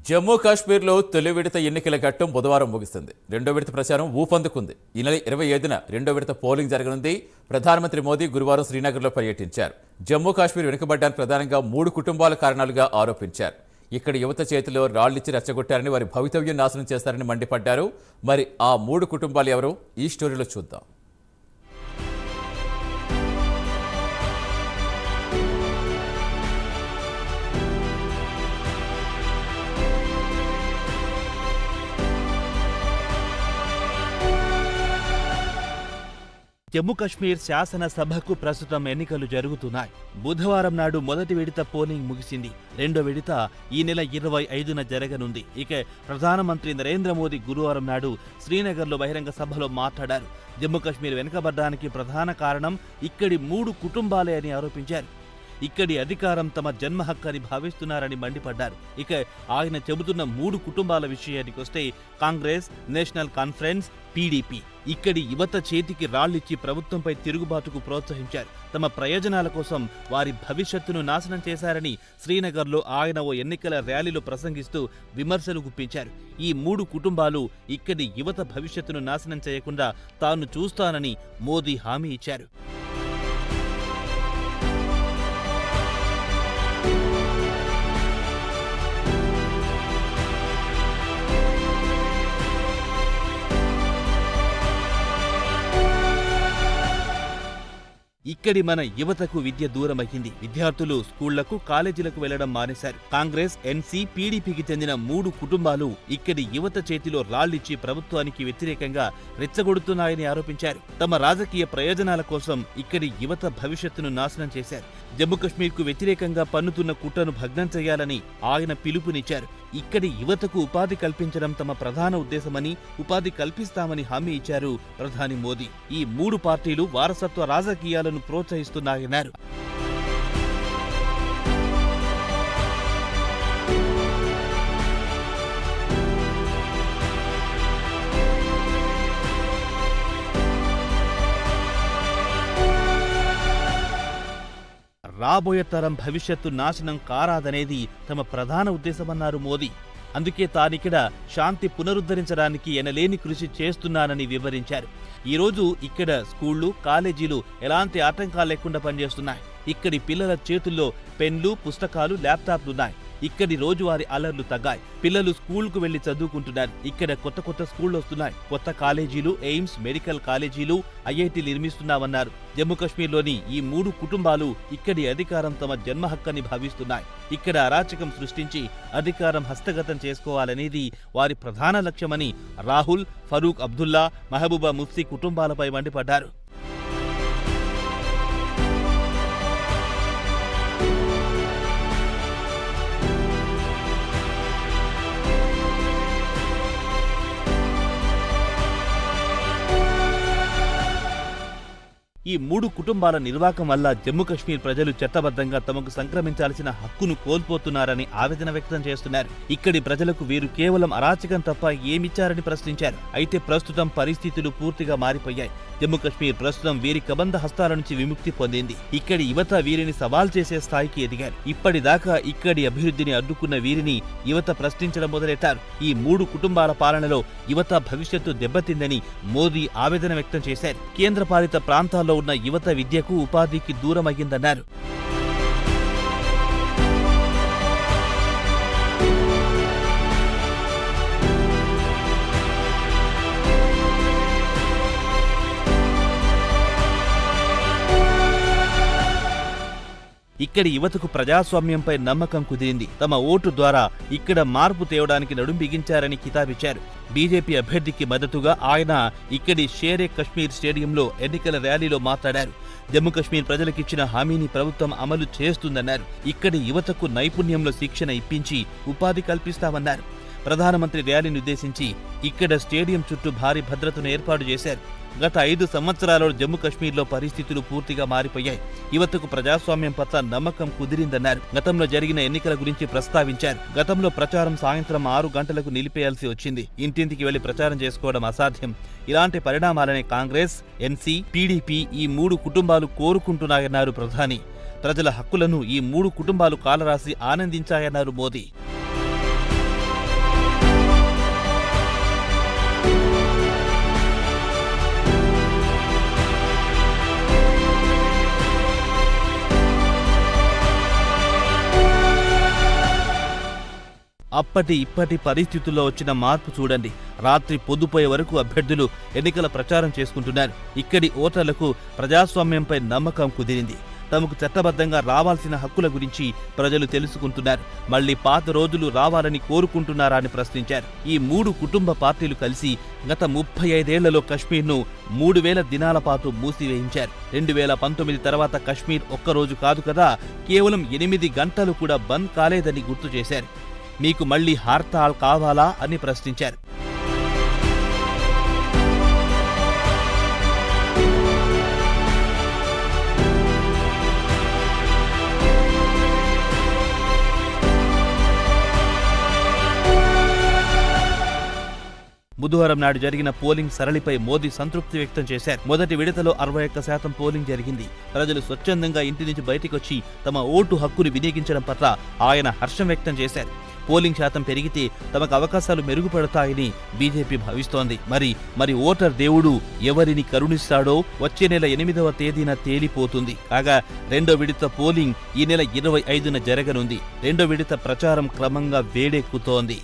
జమ్మూ కాశ్మీర్లో తొలి విడత ఎన్నికల ఘట్టం బుధవారం ముగిస్తుంది. రెండో విడత ప్రచారం ఊపందుకుంది. ఈ నెల 25న రెండో విడత పోలింగ్ జరగనుంది. ప్రధానమంత్రి మోదీ గురువారం శ్రీనగర్లో పర్యటించారు. జమ్మూ కాశ్మీర్ వెనుకబడ్డానికి ప్రధానంగా 3 కుటుంబాల కారణాలుగా ఆరోపించారు. ఇక్కడ యువత చేతిలో రాళ్లిచ్చి రెచ్చగొట్టారని, వారి భవితవ్యం నాశనం చేస్తారని మండిపడ్డారు. మరి ఆ 3 కుటుంబాలు ఎవరో ఈ స్టోరీలో చూద్దాం. జమ్మూ కశ్మీర్ శాసనసభకు ప్రస్తుతం ఎన్నికలు జరుగుతున్నాయి. బుధవారం నాడు మొదటి విడత పోలింగ్ ముగిసింది. రెండో విడత ఈ నెల 25న జరగనుంది. ఇక ప్రధానమంత్రి నరేంద్ర మోదీ గురువారం నాడు శ్రీనగర్లో బహిరంగ సభలో మాట్లాడారు. జమ్మూ కశ్మీర్ వెనుకబడ్డానికి ప్రధాన కారణం ఇక్కడి 3 కుటుంబాలే అని ఆరోపించారు. ఇక్కడి అధికారం తమ జన్మ హక్కు అని భావిస్తున్నారని మండిపడ్డారు. ఇక ఆయన చెబుతున్న 3 కుటుంబాల విషయానికి వస్తే కాంగ్రెస్, నేషనల్ కాన్ఫరెన్స్, పీడీపీ ఇక్కడి యువత చేతికి రాళ్లిచ్చి ప్రభుత్వంపై తిరుగుబాటుకు ప్రోత్సహించారు. తమ ప్రయోజనాల కోసం వారి భవిష్యత్తును నాశనం చేశారని శ్రీనగర్లో ఆయన ఓ ఎన్నికల ర్యాలీలో ప్రసంగిస్తూ విమర్శలు గుప్పించారు. ఈ 3 కుటుంబాలు ఇక్కడి యువత భవిష్యత్తును నాశనం చేయకుండా తాను చూస్తానని మోదీ హామీ ఇచ్చారు. ఇక్కడి మన యువతకు విద్య దూరమయ్యింది. విద్యార్థులు స్కూళ్లకు, కాలేజీలకు వెళ్లడం మానేశారు. కాంగ్రెస్, ఎన్సీ, పీడీపీకి చెందిన 3 కుటుంబాలు ఇక్కడి యువత చేతిలో రాళ్లిచ్చి ప్రభుత్వానికి వ్యతిరేకంగా రెచ్చగొడుతున్నాయని ఆరోపించారు. తమ రాజకీయ ప్రయోజనాల కోసం ఇక్కడి యువత భవిష్యత్తును నాశనం చేశారు. జమ్మూ కశ్మీర్కు వ్యతిరేకంగా పన్నుతున్న కుట్రను భగ్నం చేయాలని ఆయన పిలుపునిచ్చారు. ఇక్కడి యువతకు ఉపాధి కల్పించడం తమ ప్రధాన ఉద్దేశమని, ఉపాధి కల్పిస్తామని హామీ ఇచ్చారు ప్రధాని మోదీ. ఈ 3 పార్టీలు వారసత్వ రాజకీయాలను ప్రోత్సహిస్తున్నాయన్నారు. రాబోయే తరం భవిష్యత్తు నాశనం కారాదనేది తమ ప్రధాన ఉద్దేశమన్నారు మోదీ. అందుకే తానిక్కడ శాంతి పునరుద్ధరించడానికి ఎనలేని కృషి చేస్తున్నానని వివరించారు. ఈరోజు ఇక్కడ స్కూళ్లు, కాలేజీలు ఎలాంటి ఆటంకాలు లేకుండా పనిచేస్తున్నాయి. ఇక్కడి పిల్లల చేతుల్లో పెన్లు, పుస్తకాలు, ల్యాప్టాప్లున్నాయి. ఇక్కడి రోజువారీ అల్లర్లు తగ్గాయి. పిల్లలు స్కూల్కు వెళ్లి చదువుకుంటున్నారు. ఇక్కడ కొత్త స్కూళ్లు వస్తున్నాయి. కొత్త కాలేజీలు, ఎయిమ్స్, మెడికల్ కాలేజీలు, ఐఐటీలు నిర్మిస్తున్నామన్నారు. జమ్మూ కశ్మీర్లోని ఈ 3 కుటుంబాలు ఇక్కడి అధికారం తమ జన్మ హక్కని భావిస్తున్నాయి. ఇక్కడ అరాచకం సృష్టించి అధికారం హస్తగతం చేసుకోవాలనేది వారి ప్రధాన లక్ష్యమని రాహుల్, ఫరూక్ అబ్దుల్లా, మహబూబా ముఫ్తీ కుటుంబాలపై మండిపడ్డారు. ఈ 3 కుటుంబాల నిర్వాకం వల్ల జమ్మూ కశ్మీర్ ప్రజలు చట్టబద్ధంగా తమకు సంక్రమించాల్సిన హక్కును కోల్పోతున్నారని ఆవేదన వ్యక్తం చేస్తున్నారు. ఇక్కడి ప్రజలకు వీరు కేవలం అరాచకం తప్ప ఏమిచ్చారని ప్రశ్నించారు. అయితే ప్రస్తుతం పరిస్థితులు పూర్తిగా మారిపోయాయి. జమ్మూ కశ్మీర్ ప్రస్తుతం వీరి కబంధ హస్తాల నుంచి విముక్తి పొందింది. ఇక్కడి యువత వీరిని సవాల్ చేసే స్థాయికి ఎదిగారు. ఇప్పటిదాకా ఇక్కడి అభివృద్ధిని అడ్డుకున్న వీరిని యువత ప్రశ్నించడం మొదలెట్టారు. ఈ 3 కుటుంబాల పాలనలో యువత భవిష్యత్తు దెబ్బతిందని మోదీ ఆవేదన వ్యక్తం చేశారు. కేంద్రపాలిత ప్రాంతాల్లో ఉన్న యువత విద్యకు, ఉపాధికి దూరమయ్యిందన్నారు. ఇక్కడి యువతకు ప్రజాస్వామ్యంపై నమ్మకం కుదిరింది. తమ ఓటు ద్వారా ఇక్కడ మార్పు తేవడానికి నడుం బిగించారని కితాబిచ్చారు. బీజేపీ అభ్యర్థికి మద్దతుగా ఆయన ఇక్కడి షేరే కశ్మీర్ స్టేడియంలో ఎన్నికల ర్యాలీలో మాట్లాడారు. జమ్మూ కశ్మీర్ ప్రజలకిచ్చిన హామీని ప్రభుత్వం అమలు చేస్తుందన్నారు. ఇక్కడి యువతకు నైపుణ్యంలో శిక్షణ ఇప్పించి ఉపాధి కల్పిస్తామన్నారు. ప్రధానమంత్రి ర్యాలీని ఉద్దేశించి ఇక్కడ స్టేడియం చుట్టూ భారీ భద్రతను ఏర్పాటు చేశారు. గత 5 సంవత్సరాల్లో జమ్మూ కశ్మీర్లో పరిస్థితులు పూర్తిగా మారిపోయాయి. యువతకు ప్రజాస్వామ్యం పట్ల నమ్మకం కుదిరిందన్నారు. గతంలో జరిగిన ఎన్నికల గురించి ప్రస్తావించారు. గతంలో ప్రచారం సాయంత్రం 6 గంటలకు నిలిపేయాల్సి వచ్చింది. ఇంటింటికి వెళ్లి ప్రచారం చేసుకోవడం అసాధ్యం. ఇలాంటి పరిణామాలనే కాంగ్రెస్, ఎన్సీ, పీడీపీ ఈ 3 కుటుంబాలు కోరుకుంటున్నాయన్నారు ప్రధాని. ప్రజల హక్కులను ఈ 3 కుటుంబాలు కాలరాసి ఆనందించాయన్నారు మోదీ. అప్పటి ఇప్పటి పరిస్థితుల్లో వచ్చిన మార్పు చూడండి. రాత్రి పొద్దుపోయే వరకు అభ్యర్థులు ఎన్నికల ప్రచారం చేసుకుంటున్నారు. ఇక్కడి ఓటర్లకు ప్రజాస్వామ్యంపై నమ్మకం కుదిరింది. తమకు చట్టబద్ధంగా రావాల్సిన హక్కుల గురించి ప్రజలు తెలుసుకుంటున్నారు. మళ్లీ పాత రోజులు రావాలని కోరుకుంటున్నారా అని ప్రశ్నించారు. ఈ 3 కుటుంబ పార్టీలు కలిసి గత 35 ఏళ్లలో కశ్మీర్ను 3000 దినాల పాటు మూసివేయించారు. 2019 తర్వాత కశ్మీర్ ఒక్కరోజు కాదు కదా, కేవలం 8 గంటలు కూడా బంద్ కాలేదని గుర్తు చేశారు. మీకు మళ్లీ హర్తాల్ కావాలా అని ప్రశ్నించారు. బుధవారం నాడు జరిగిన పోలింగ్ సరళిపై మోదీ సంతృప్తి వ్యక్తం చేశారు. మొదటి విడతలో 61% పోలింగ్ జరిగింది. ప్రజలు స్వచ్ఛందంగా ఇంటి నుంచి బయటికొచ్చి తమ ఓటు హక్కును వినియోగించడం పట్ల ఆయన హర్షం వ్యక్తం చేశారు. పోలింగ్ శాతం పెరిగితే తమకు అవకాశాలు మెరుగుపడతాయని బీజేపీ భావిస్తోంది. మరి ఓటర్ దేవుడు ఎవరిని కరుణిస్తాడో వచ్చే నెల 8వ తేదీన తేలిపోతుంది. కాగా రెండో విడత పోలింగ్ ఈ నెల 25న జరగనుంది. రెండో విడత ప్రచారం క్రమంగా వేడెక్కుతోంది.